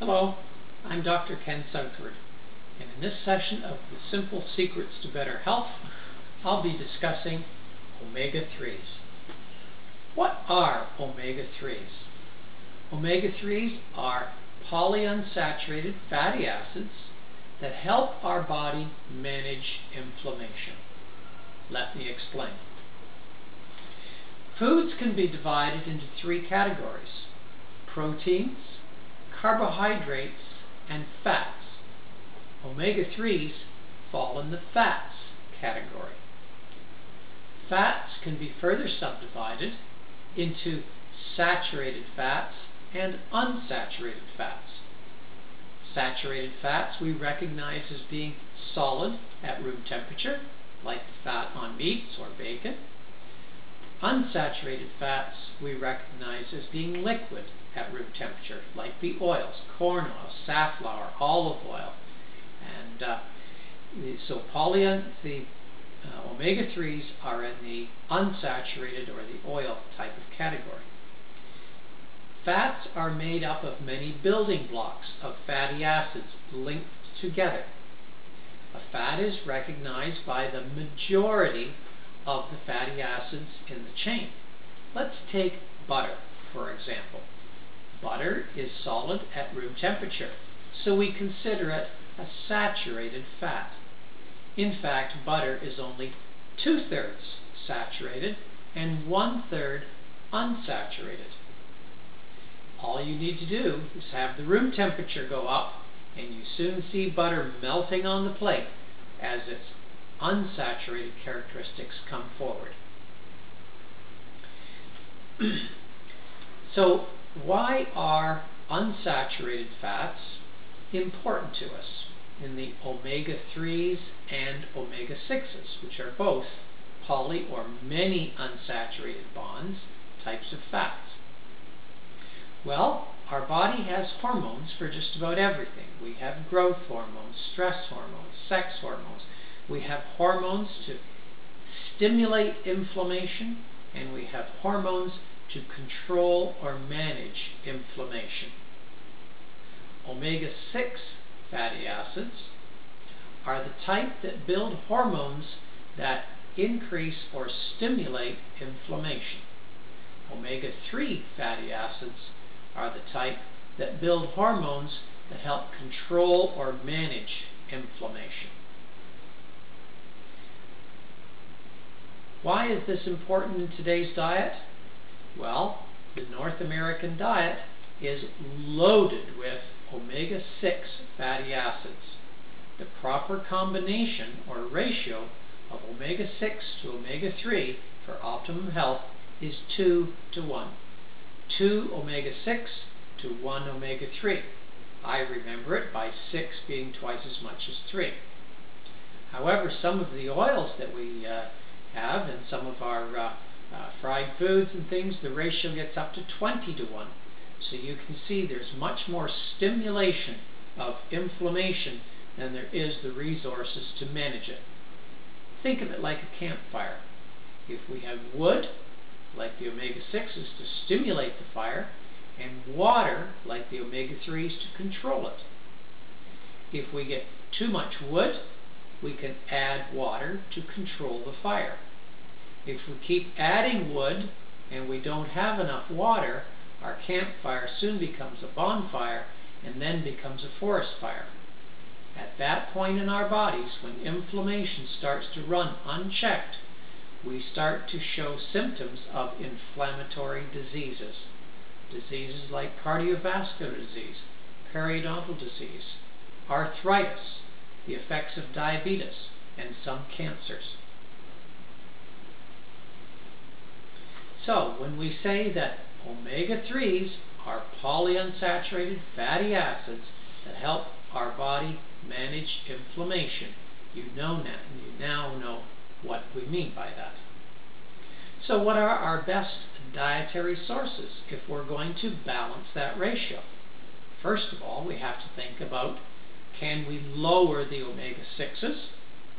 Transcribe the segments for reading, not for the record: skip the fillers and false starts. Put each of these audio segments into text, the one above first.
Hello, I'm Dr. Ken Southward, and in this session of the Simple Secrets to Better Health, I'll be discussing omega-3s. What are omega-3s? Omega-3s are polyunsaturated fatty acids that help our body manage inflammation. Let me explain. Foods can be divided into three categories: proteins, carbohydrates, and fats. Omega-3s fall in the fats category. Fats can be further subdivided into saturated fats and unsaturated fats. Saturated fats we recognize as being solid at room temperature, like the fat on meats or bacon. Unsaturated fats we recognize as being liquid at room temperature, like the oils, corn oil, safflower, olive oil. And so omega-3s are in the unsaturated or the oil type of category. Fats are made up of many building blocks of fatty acids linked together. A fat is recognized by the majority of the fatty acids in the chain. Let's take butter, for example. Butter is solid at room temperature, so we consider it a saturated fat. In fact, butter is only 2/3 saturated and 1/3 unsaturated. All you need to do is have the room temperature go up, and you soon see butter melting on the plate as its unsaturated characteristics come forward. So, why are unsaturated fats important to us in the omega-3s and omega-6s, which are both poly or many unsaturated bonds types of fats? Well, our body has hormones for just about everything. We have growth hormones, stress hormones, sex hormones. We have hormones to stimulate inflammation, and we have hormones to control or manage inflammation. Omega-6 fatty acids are the type that build hormones that increase or stimulate inflammation. Omega-3 fatty acids are the type that build hormones that help control or manage inflammation. Why is this important in today's diet? Well, the North American diet is loaded with omega-6 fatty acids. The proper combination or ratio of omega-6 to omega-3 for optimum health is 2:1. 2 omega-6 to 1 omega-3. I remember it by 6 being twice as much as 3. However, some of the oils that we have in some of our fried foods and things, the ratio gets up to 20:1. So you can see there's much more stimulation of inflammation than there is the resources to manage it. Think of it like a campfire. If we have wood, like the omega-6s, to stimulate the fire, and water, like the omega-3s, to control it. If we get too much wood, we can add water to control the fire. If we keep adding wood and we don't have enough water, our campfire soon becomes a bonfire and then becomes a forest fire. At that point in our bodies, when inflammation starts to run unchecked, we start to show symptoms of inflammatory diseases. Diseases like cardiovascular disease, periodontal disease, arthritis, the effects of diabetes, and some cancers. So, when we say that omega-3s are polyunsaturated fatty acids that help our body manage inflammation, you now know what we mean by that. So what are our best dietary sources if we're going to balance that ratio? First of all, we have to think about, can we lower the omega-6s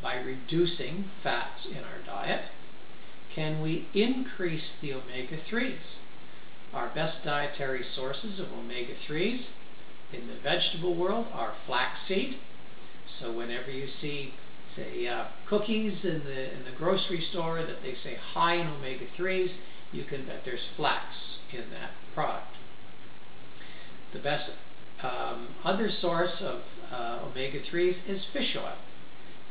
by reducing fats in our diet? Can we increase the omega-3s? Our best dietary sources of omega-3s in the vegetable world are flaxseed. So whenever you see, say, cookies in the grocery store that they say high in omega-3s, you can bet there's flax in that product. The best other source of omega-3s is fish oil.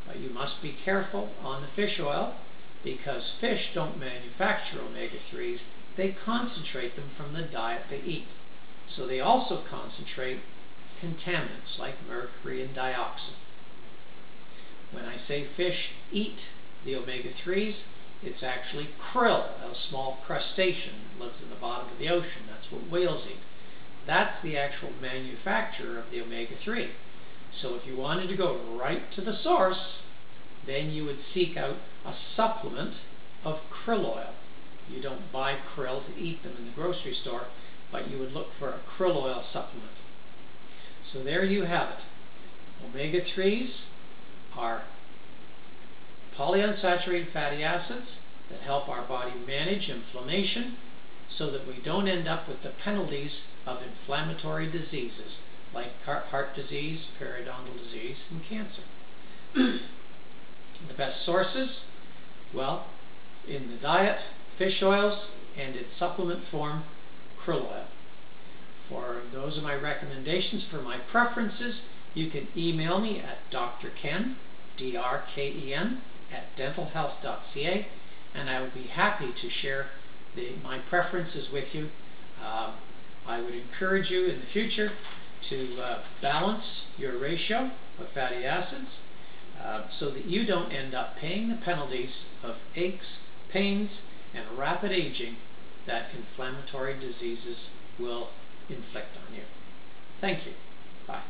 But you must be careful on the fish oil, because fish don't manufacture omega-3s, they concentrate them from the diet they eat. So they also concentrate contaminants like mercury and dioxin. When I say fish eat the omega-3s, it's actually krill, a small crustacean that lives in the bottom of the ocean. That's what whales eat. That's the actual manufacturer of the omega-3. So if you wanted to go right to the source, then you would seek out a supplement of krill oil. You don't buy krill to eat them in the grocery store, but you would look for a krill oil supplement. So there you have it. Omega-3s are polyunsaturated fatty acids that help our body manage inflammation so that we don't end up with the penalties of inflammatory diseases like heart disease, periodontal disease, and cancer. The best sources? Well, in the diet, fish oils, and in supplement form, krill oil. For those are my recommendations. For my preferences, you can email me at drken, D-R-K-E-N, at dentalhealth.ca, and I will be happy to share my preferences with you. I would encourage you in the future to balance your ratio of fatty acids so that you don't end up paying the penalties of aches, pains, and rapid aging that inflammatory diseases will inflict on you. Thank you. Bye.